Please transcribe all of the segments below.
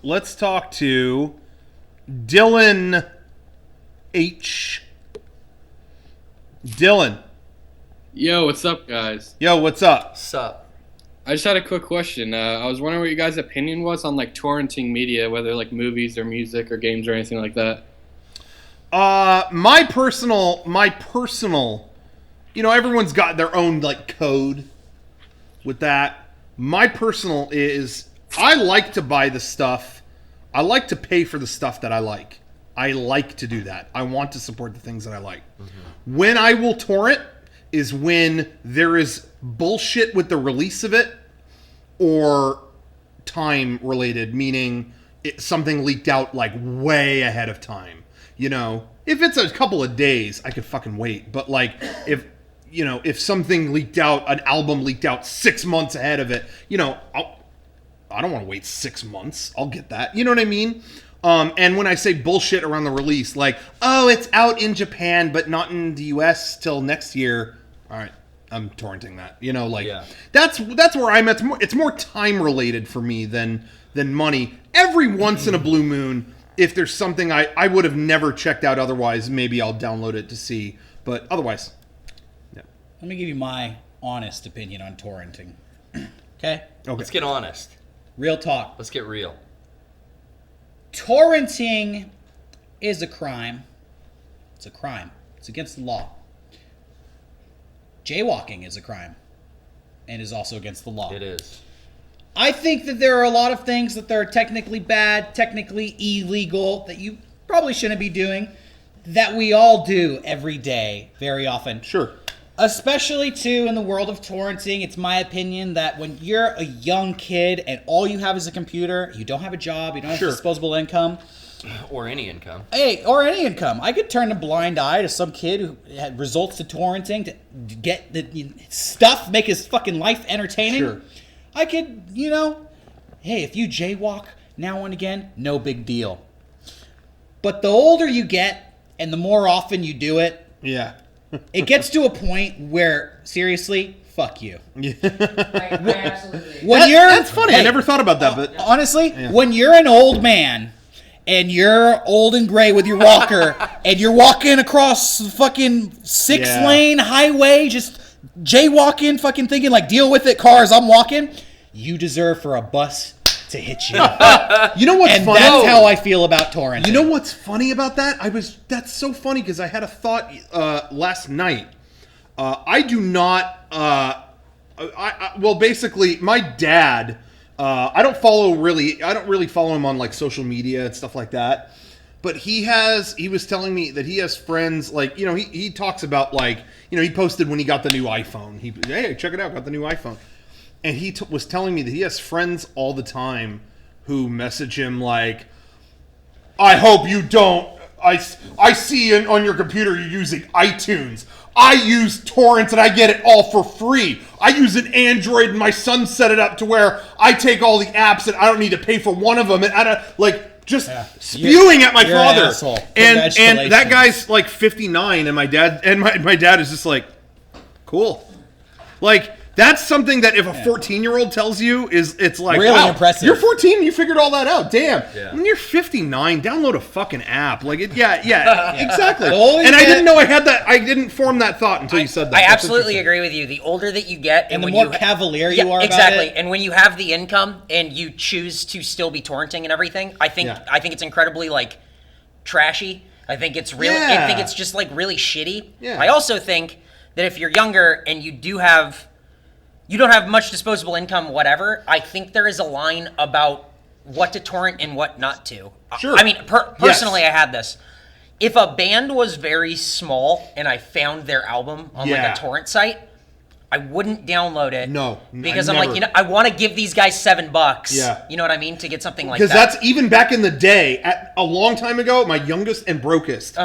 let's talk to Dylan H. Dylan. Yo, what's up, guys? Yo, what's up? Sup? I just had a quick question. I was wondering what your guys' opinion was on like torrenting media, whether like movies or music or games or anything like that. My personal, everyone's got their own like code with that. My personal is I like to buy the stuff. I like to pay for the stuff that I like. I like to do that. I want to support the things that I like. Mm-hmm. When I will torrent is when there is bullshit with the release of it or time related, meaning something leaked out like way ahead of time. You know, if it's a couple of days, I could fucking wait. But like, if something leaked out, an album leaked out 6 months ahead of it, I don't want to wait 6 months. I'll get that. You know what I mean? And when I say bullshit around the release, like, oh, it's out in Japan, but not in the US till next year. All right, I'm torrenting that. That's where I'm at. It's more time related for me than money. Every once in a blue moon, if there's something I would have never checked out otherwise, maybe I'll download it to see. But otherwise, no. Let me give you my honest opinion on torrenting. Okay? Let's get honest. Real talk. Let's get real. Torrenting is a crime. It's a crime. It's against the law. Jaywalking is a crime and is also against the law. It is. I think that there are a lot of things that are technically bad, technically illegal, that you probably shouldn't be doing, that we all do every day, very often. Sure. Especially, too, in the world of torrenting, it's my opinion that when you're a young kid and all you have is a computer, you don't have a job, you don't have disposable income. Or any income. Or any income. I could turn a blind eye to some kid who had results to torrenting to get the stuff, make his fucking life entertaining. Sure. I could, hey, if you jaywalk now and again, no big deal. But the older you get and the more often you do it, yeah, it gets to a point where, seriously, fuck you. Yeah. I absolutely. That's funny. I never thought about that, but honestly, when you're an old man and you're old and gray with your walker and you're walking across the fucking 6-lane highway, just jaywalking, fucking thinking like, deal with it, cars, I'm walking, you deserve for a bus to hit you. You know what's funny? That's how I feel about torrenting. You know what's funny about that? That's so funny because I had a thought last night. I do not. Well, basically, my dad. I don't really follow him on like social media and stuff like that. But he was telling me that he has friends like, he talks about like, he posted when he got the new iPhone. Hey, check it out, got the new iPhone. And he was telling me that he has friends all the time who message him like, I hope you don't. I see on your computer you're using iTunes. I use torrents and I get it all for free. I use an Android and my son set it up to where I take all the apps and I don't need to pay for one of them. And I don't, spewing at my father. And that guy's like 59 and my dad is just like, cool. Like, that's something that if a 14-year-old tells you it's like, really wow, impressive. You're 14 and you figured all that out. Damn. Yeah. When you're 59, download a fucking app. Like exactly. And I didn't know I had that. I didn't form that thought until you said that. I absolutely agree with you. The older that you get, and the more cavalier you are exactly. about it. And when you have the income and you choose to still be torrenting and everything, I think it's incredibly like trashy. I think it's really. I think it's just like really shitty. Yeah. I also think that if you're younger and you don't have much disposable income, whatever, I think there is a line about what to torrent and what not to. Sure. I mean, personally, I had this. If a band was very small and I found their album on like a torrent site, I wouldn't download it. No. Because I'm like, I want to give these guys $7. Yeah. You know what I mean? To get something like that. Because that's even back in the day, a long time ago, my youngest and brokest,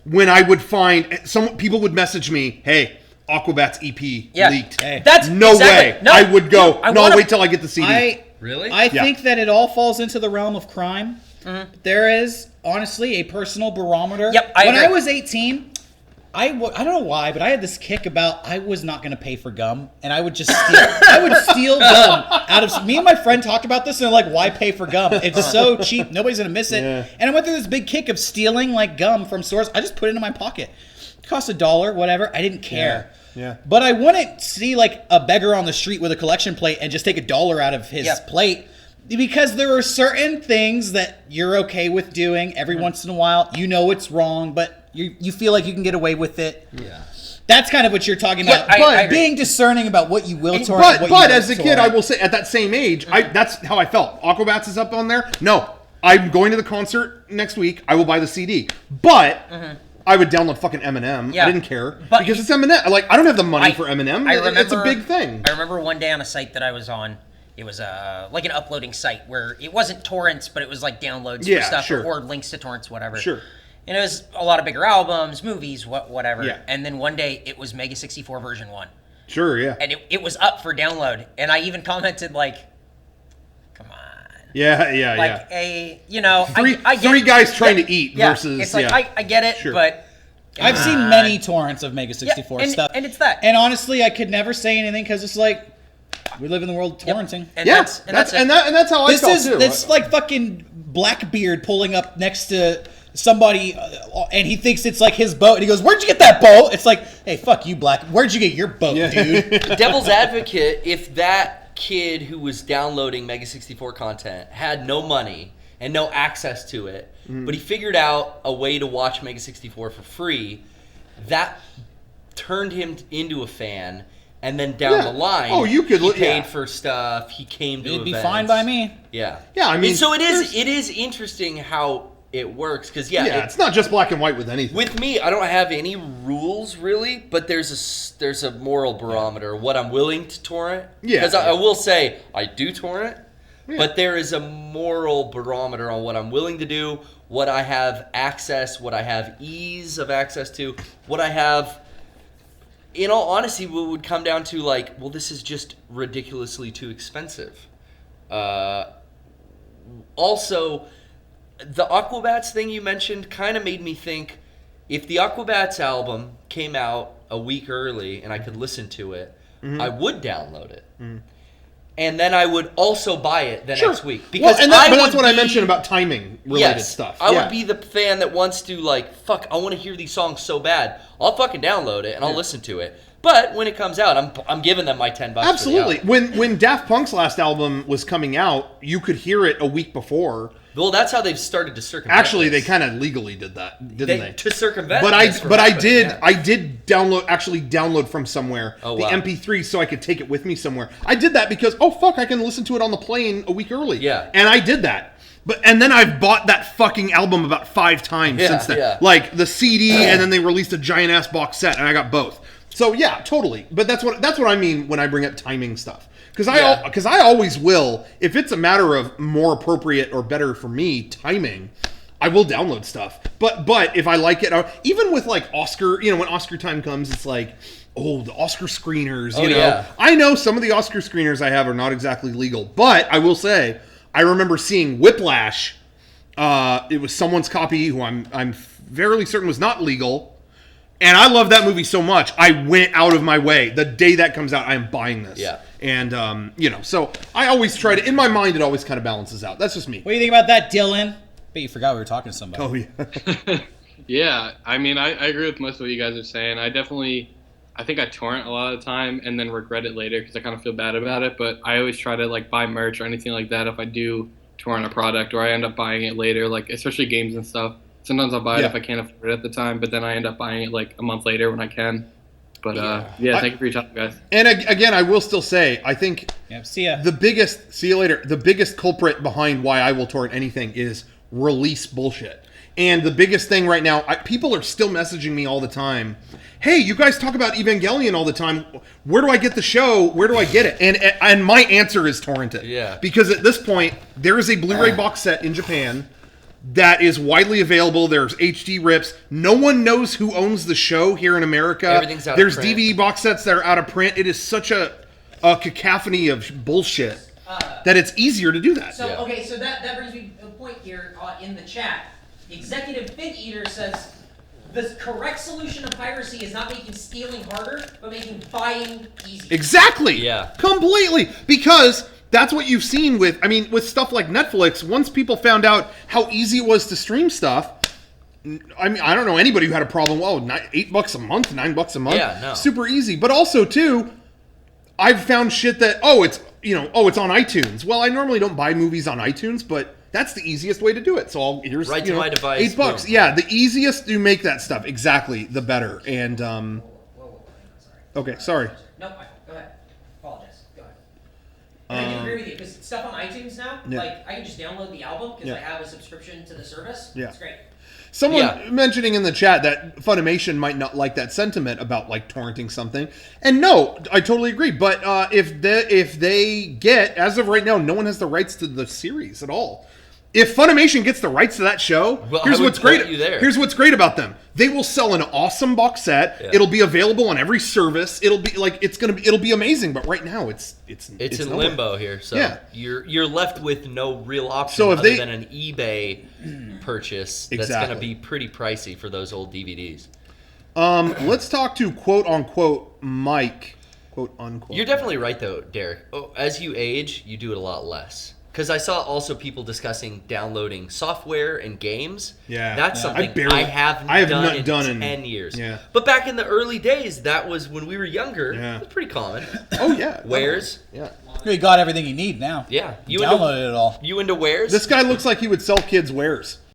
when I would find, some people would message me, hey, Aquabat's EP leaked. Hey. That's no exactly. way. No, I would go. I'll wait till I get the CD. Really? I think that it all falls into the realm of crime. Mm-hmm. There is honestly a personal barometer. Yep. When I was 18, I don't know why, but I had this kick about I was not going to pay for gum, and I would just steal gum out of. Me and my friend talked about this, and they're like, "Why pay for gum? It's so cheap, nobody's going to miss it." Yeah. And I went through this big kick of stealing like gum from stores. I just put it in my pocket. It cost $1, whatever. I didn't care. Yeah. But I wouldn't see like a beggar on the street with a collection plate and just take $1 out of his plate. Because there are certain things that you're okay with doing every once in a while. You know it's wrong, but you feel like you can get away with it. Yeah. That's kind of what you're talking about. I agree. Being discerning about what you will torrent. But as a kid, I will say, at that same age, that's how I felt. Aquabats is up on there. No, I'm going to the concert next week. I will buy the CD. But I would download fucking Eminem. Yeah. I didn't care. But because it's Eminem. Like, I don't have the money for Eminem. It's a big thing. I remember one day on a site that I was on, it was like an uploading site where it wasn't torrents, but it was like downloads for stuff or links to torrents, whatever. Sure. And it was a lot of bigger albums, movies, whatever. Yeah. And then one day it was Mega64 version 1. Sure, yeah. And it was up for download. And I even commented like, come on. Yeah. Like Three guys trying to eat versus... It's like, I get it, Sure. but... I've seen many torrents of Mega64 stuff. And it's that. And honestly, I could never say anything because it's like, we live in the world of torrenting. And that's how I felt too. This like fucking Blackbeard pulling up next to somebody and he thinks it's like his boat and he goes, "Where'd you get that boat?" It's like, hey, fuck you, Black. Where'd you get your boat, dude? Devil's advocate, if that kid who was downloading Mega64 content had no money and no access to it, but he figured out a way to watch Mega64 for free, that turned him into a fan. And then down the line, he paid for stuff. He came to It'd events. be fine by me. Yeah. Yeah, I mean... So it is interesting how it works. Because, it's not just black and white with anything. With me, I don't have any rules, really. But there's a moral barometer. What I'm willing to torrent. Yeah. Because I will say, I do torrent. Yeah. But there is a moral barometer on what I'm willing to do. What I have access. What I have ease of access to. What I have... In all honesty, it would come down to like, well, this is just ridiculously too expensive. Also, the Aquabats thing you mentioned kind of made me think, if the Aquabats album came out a week early and I could listen to it, I would download it. And then I would also buy it the next week. Because but that's what I mentioned about timing related stuff. I would be the fan that wants to like, fuck, I want to hear these songs so bad. I'll fucking download it and I'll listen to it. But when it comes out, I'm giving them my $10. Absolutely. When Daft Punk's last album was coming out, you could hear it a week before. Well, that's how they've started to circumvent. Actually, they kind of legally did that, didn't they? To circumvent. But I did download from somewhere the MP3 so I could take it with me somewhere. I did that because I can listen to it on the plane a week early. Yeah. And I did that. And then I've bought that fucking album about 5 times since then. Yeah. Like the CD, and then they released a giant ass box set, and I got both. So yeah, totally. But that's what I mean when I bring up timing stuff. Because I always will, if it's a matter of more appropriate or better for me timing, I will download stuff. But if I like it, even with like Oscar, when Oscar time comes, it's like, the Oscar screeners. You know, yeah. I know some of the Oscar screeners I have are not exactly legal, but I will say I remember seeing Whiplash. It was someone's copy who I'm fairly certain was not legal. And I love that movie so much, I went out of my way. The day that comes out, I am buying this. Yeah. And, so I always try to, in my mind, it always kind of balances out. That's just me. What do you think about that, Dylan? Bet you forgot we were talking to somebody. Oh, yeah. Yeah, I mean, I agree with most of what you guys are saying. I think I torrent a lot of the time and then regret it later because I kind of feel bad about it. But I always try to, like, buy merch or anything like that if I do torrent a product or I end up buying it later, like, especially games and stuff. Sometimes I'll buy it if I can't afford it at the time, but then I end up buying it like a month later when I can. But thank you for your time, guys. And again, I will still say, I think see ya. See you later. The biggest culprit behind why I will torrent anything is release bullshit. And the biggest thing right now, people are still messaging me all the time. Hey, you guys talk about Evangelion all the time. Where do I get the show? Where do I get it? And my answer is torrent it. Yeah. Because at this point, there is a Blu-ray box set in Japan that is widely available. There's HD rips. No one knows who owns the show here in America. Everything's out of There's print. DVD box sets that are out of print. It is such a cacophony of bullshit that it's easier to do that. So that brings me to a point here in the chat. Executive Fig Eater says, the correct solution of piracy is not making stealing harder, but making buying easier. Exactly. Yeah. Completely. Because that's what you've seen with, I mean, with stuff like Netflix. Once people found out how easy it was to stream stuff, I mean, I don't know anybody who had a problem. Well, $8 a month, $9 a month. Yeah, no. Super easy. But also, too, I've found shit that, it's on iTunes. Well, I normally don't buy movies on iTunes, but that's the easiest way to do it. So here's Right to my device, $8. boom. Yeah, the easiest to make that stuff. Exactly, the better. And Whoa, sorry. okay, sorry. No, go ahead. Apologize. Go ahead. And I do agree with you, because stuff on iTunes now, Yeah. like, I can just download the album because Yeah. I have a subscription to the service. Yeah. It's great. Someone Yeah. mentioning in the chat that Funimation might not like that sentiment about like torrenting something, and no, I totally agree. But if they get, as of right now, no one has the rights to the series at all. If Funimation gets the rights to that show, Well, here's I would what's great. quote you there. Here's what's great about them. They will sell an awesome box set. Yeah. It'll be available on every service. It'll be amazing. But right now, it's It's in nowhere. limbo here, so Yeah. you're left with no real option So if other they- than an eBay purchase that's Exactly. going to be pretty pricey for those old DVDs. Let's talk to quote unquote Mike. Quote unquote. You're definitely right, though, Derek. Oh, as you age, you do it a lot less. Because I saw also people discussing downloading software and games. Yeah. That's Yeah. something I haven't not done in in 10 years. Yeah. But back in the early days, that was when we were younger. Yeah. It was pretty common. Oh yeah. Wares. Yeah. You got everything you need now. Yeah. You downloaded it all. You into wares? This guy looks like he would sell kids wares.